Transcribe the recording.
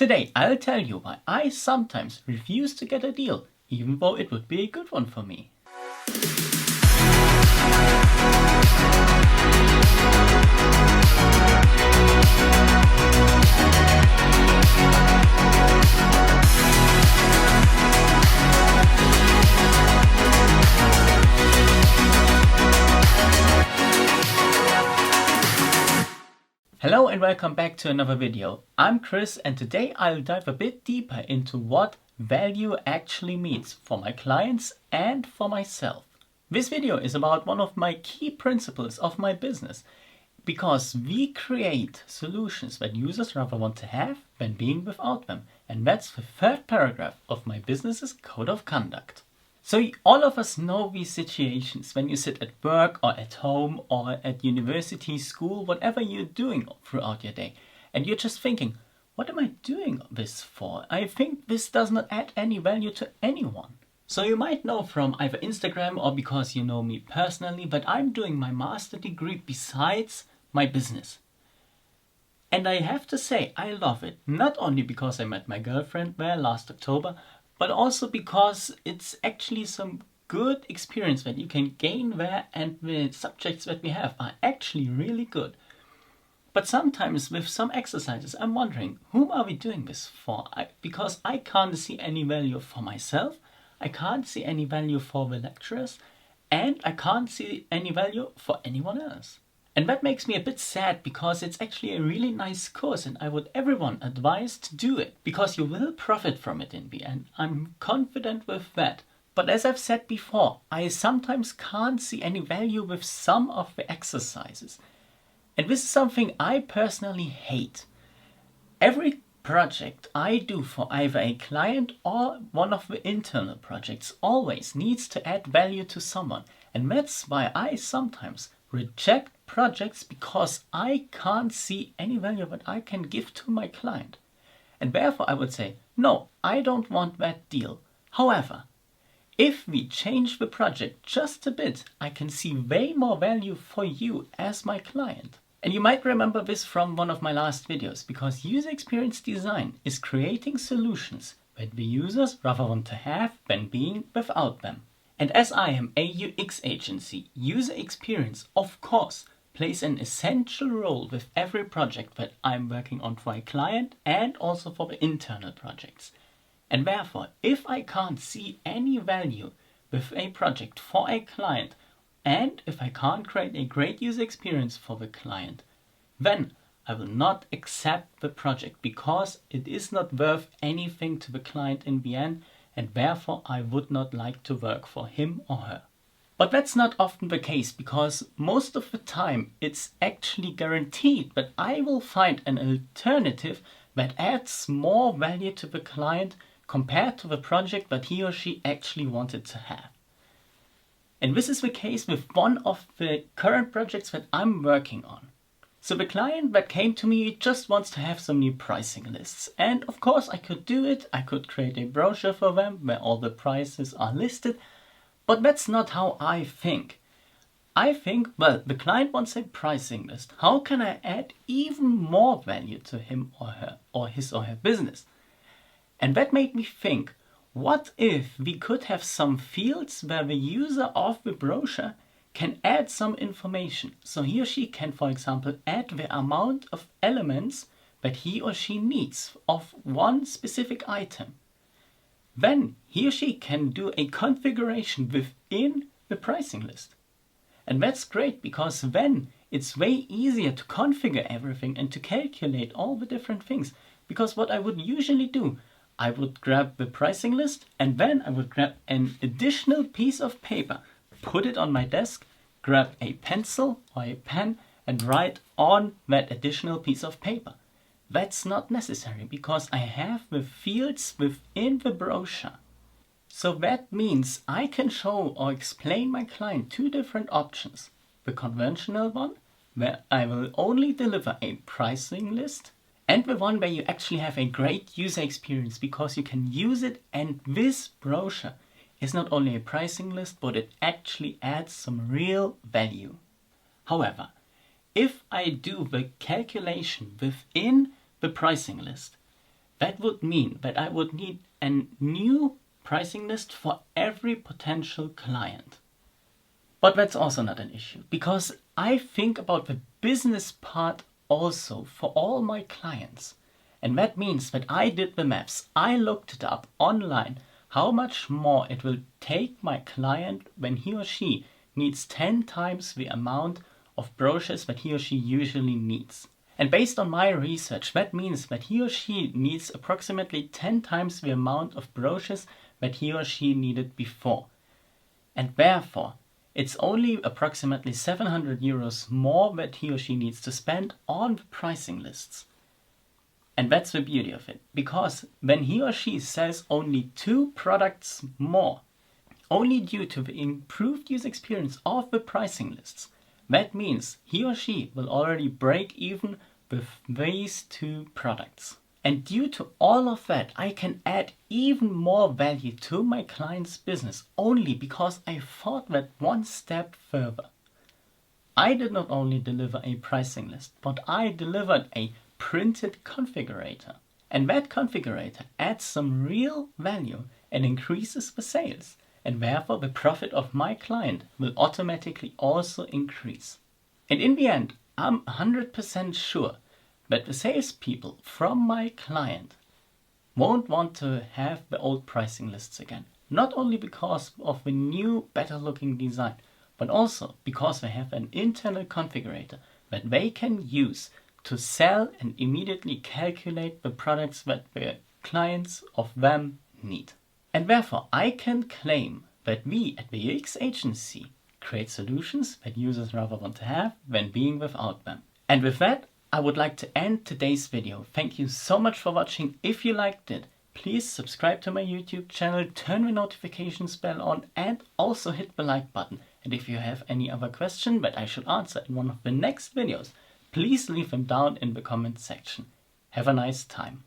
Today I'll tell you why I sometimes refuse to get a deal, even though it would be a good one for me. Hello and welcome back to another video. I'm Chris and today I'll dive a bit deeper into what value actually means for my clients and for myself. This video is about one of my key principles of my business, because we create solutions that users rather want to have than being without them. And that's the third paragraph of my business's code of conduct. So all of us know these situations when you sit at work or at home or at university, school, whatever you're doing throughout your day. And you're just thinking, what am I doing this for? I think this does not add any value to anyone. So you might know from either Instagram or because you know me personally that I'm doing my master degree besides my business. And I have to say, I love it. Not only because I met my girlfriend there last October, but also because it's actually some good experience that you can gain there, and the subjects that we have are actually really good. But sometimes with some exercises, I'm wondering, whom are we doing this for? Because I can't see any value for myself, I can't see any value for the lecturers, and I can't see any value for anyone else. And that makes me a bit sad, because it's actually a really nice course and I would everyone advise to do it, because you will profit from it in the end. I'm confident with that. But as I've said before, I sometimes can't see any value with some of the exercises. And this is something I personally hate. Every project I do for either a client or one of the internal projects always needs to add value to someone. And that's why I sometimes reject projects, because I can't see any value that I can give to my client. And therefore I would say, no, I don't want that deal. However, if we change the project just a bit, I can see way more value for you as my client. And you might remember this from one of my last videos, because user experience design is creating solutions that the users rather want to have than being without them. And as I am a UX agency, user experience, of course, plays an essential role with every project that I'm working on for a client and also for the internal projects. And therefore, if I can't see any value with a project for a client, and if I can't create a great user experience for the client, then I will not accept the project, because it is not worth anything to the client in the end, and therefore I would not like to work for him or her. But that's not often the case, because most of the time it's actually guaranteed that I will find an alternative that adds more value to the client compared to the project that he or she actually wanted to have. And this is the case with one of the current projects that I'm working on. So the client that came to me just wants to have some new pricing lists. And of course I could do it. I could create a brochure for them where all the prices are listed. But that's not how I think. I think, well, the client wants a pricing list. How can I add even more value to him or her, or his or her business? And that made me think, what if we could have some fields where the user of the brochure can add some information? So he or she can, for example, add the amount of elements that he or she needs of one specific item. Then he or she can do a configuration within the pricing list. And that's great, because then it's way easier to configure everything and to calculate all the different things. Because what I would usually do, I would grab the pricing list and then I would grab an additional piece of paper, put it on my desk, grab a pencil or a pen and write on that additional piece of paper. That's not necessary, because I have the fields within the brochure. So that means I can show or explain my client two different options. The conventional one, where I will only deliver a pricing list, and the one where you actually have a great user experience, because you can use it, and this brochure is not only a pricing list, but it actually adds some real value. However, if I do the calculation within the pricing list, That would mean that I would need a new pricing list for every potential client. But that's also not an issue, because I think about the business part also for all my clients. And that means that I did the maths. I looked it up online, how much more it will take my client when he or she needs 10 times the amount of brochures that he or she usually needs. And based on my research, that means that he or she needs approximately 10 times the amount of brochures that he or she needed before. And therefore, it's only approximately 700 euros more that he or she needs to spend on the pricing lists. And that's the beauty of it, because when he or she sells only 2 products more, only due to the improved user experience of the pricing lists, that means he or she will already break even with these 2 products. And due to all of that, I can add even more value to my client's business only because I thought that one step further. I did not only deliver a pricing list, but I delivered a printed configurator. And that configurator adds some real value and increases the sales. And therefore the profit of my client will automatically also increase. And in the end, I'm 100% sure that the salespeople from my client won't want to have the old pricing lists again. Not only because of the new, better looking design, but also because they have an internal configurator that they can use to sell and immediately calculate the products that the clients of them need. And therefore, I can claim that we at the UX agency create solutions that users rather want to have than being without them. And with that, I would like to end today's video. Thank you so much for watching. If you liked it, please subscribe to my YouTube channel, turn the notifications bell on, and also hit the like button. And if you have any other question that I should answer in one of the next videos, please leave them down in the comment section. Have a nice time.